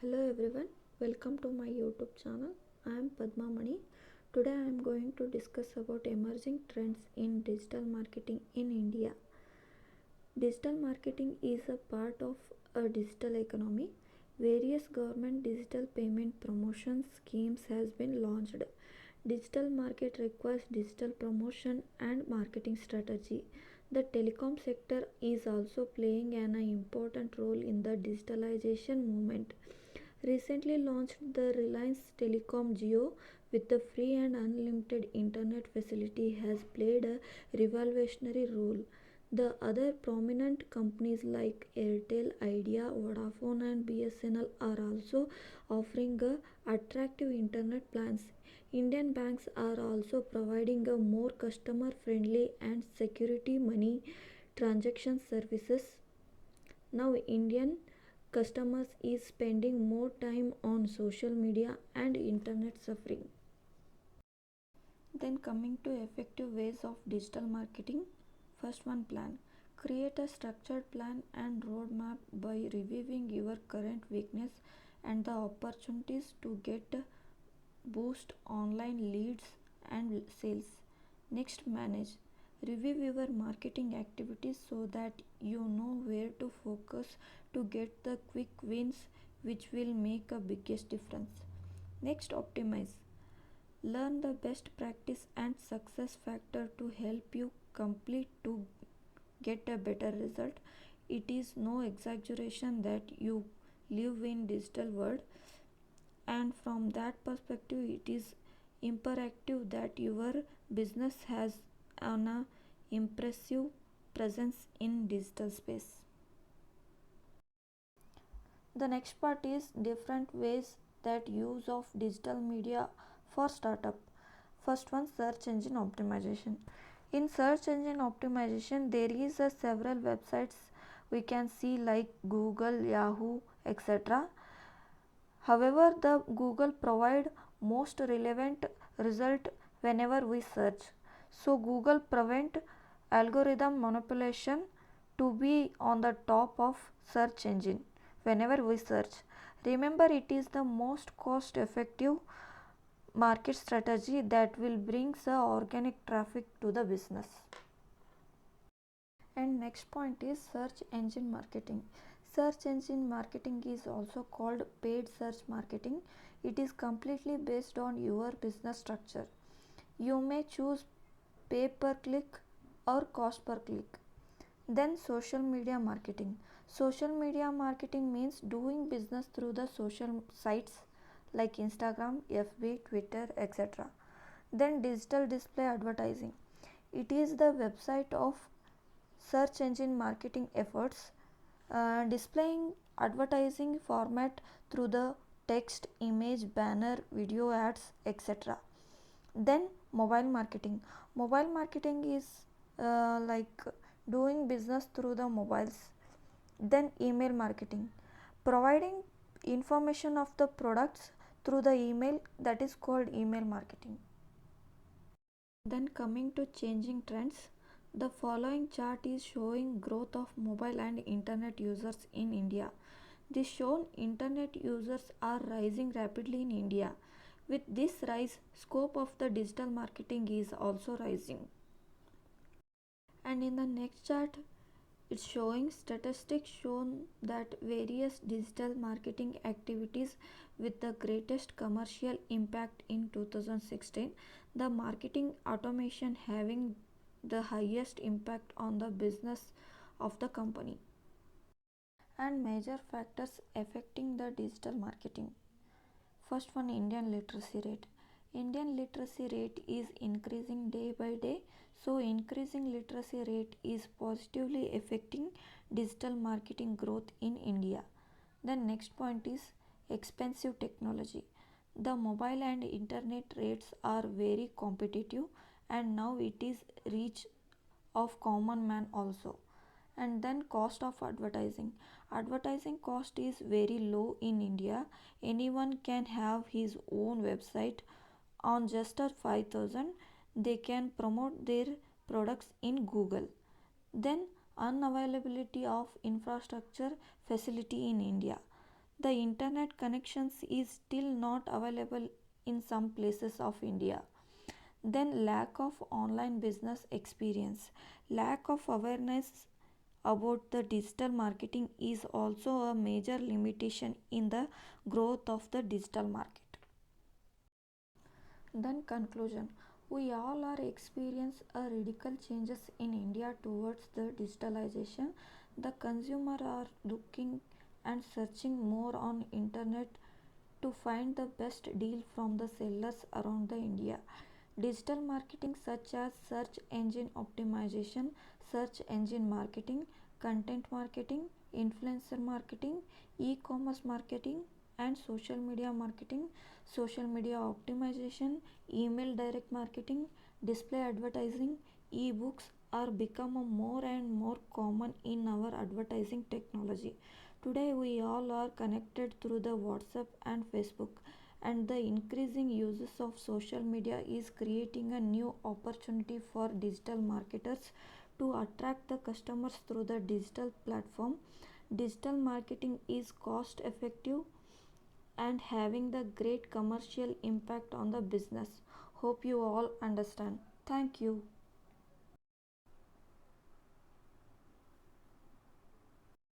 Hello everyone, welcome to my YouTube channel. I am Padma Mani. Today I am going to discuss about emerging trends in digital marketing in India. Digital marketing is a part of a digital economy. Various government digital payment promotion schemes has been launched. Digital market requires digital promotion and marketing strategy. The telecom sector is also playing an important role in the digitalization movement. Recently launched the Reliance Telecom Jio with the free and unlimited internet facility has played a revolutionary role. The other prominent companies like Airtel, Idea, Vodafone and BSNL are also offering attractive internet plans. Indian banks are also providing a more customer friendly and security money transaction services. Now Indian customers is spending more time on social media and internet suffering. Then coming to effective ways of digital marketing. First one, plan. Create a structured plan and roadmap by reviewing your current weakness and the opportunities to get boost online leads and sales. Next, manage. Review your marketing activities so that you know where to focus to get the quick wins which will make a biggest difference. Next, optimize. Learn the best practice and success factor to help you complete to get a better result. It is no exaggeration that you live in digital world, and from that perspective it is imperative that your business has an impressive presence in digital space. The next part is different ways that use of digital media for startup. First one, search engine optimization. In search engine optimization there is a several websites we can see like Google, Yahoo, etc. However, the Google provide most relevant result whenever we search. So Google prevent algorithm manipulation to be on the top of search engine whenever we search. Remember, it is the most cost effective market strategy that will bring the organic traffic to the business. And next point is search engine marketing. Search engine marketing is also called paid search marketing. It is completely based on your business structure. You may choose pay per click or cost per click. Then social media marketing. Social media marketing means doing business through the social sites like Instagram, FB, Twitter, etc. Then digital display advertising. It is the website of search engine marketing efforts, displaying advertising format through the text, image, banner, video ads, etc. Then mobile marketing. Mobile marketing is like doing business through the mobiles. Then email marketing, providing information of the products through the email, that is called email marketing. Then coming to changing trends, the following chart is showing growth of mobile and internet users in India. This shown internet users are rising rapidly in India. With this rise, scope of the digital marketing is also rising. And in the next chart, it's showing statistics shown that various digital marketing activities with the greatest commercial impact in 2016, the marketing automation having the highest impact on the business of the company. And major factors affecting the digital marketing. First one, Indian literacy rate. Indian literacy rate is increasing day by day, so increasing literacy rate is positively affecting digital marketing growth in India. The next point is expensive technology. The mobile and internet rates are very competitive, and now it is reach of common man also. And then cost of advertising cost is very low in India. Anyone can have his own website. On just a 5,000 they can promote their products in Google. Then unavailability of infrastructure facility in India. The internet connections is still not available in some places of India. Then lack of online business experience, lack of awareness about the digital marketing is also a major limitation in the growth of the digital market. Then conclusion, we all are experience a radical changes in India towards the digitalization. The consumer are looking and searching more on internet to find the best deal from the sellers around the India. Digital marketing such as search engine optimization, search engine marketing, content marketing, influencer marketing, e-commerce marketing and social media optimization, email direct marketing, display advertising, e-books are become a more and more common in our advertising technology. Today we all are connected through the WhatsApp and Facebook, and the increasing uses of social media is creating a new opportunity for digital marketers to attract the customers through the digital platform. Digital marketing is cost effective and having the great commercial impact on the business. Hope you all understand. Thank you.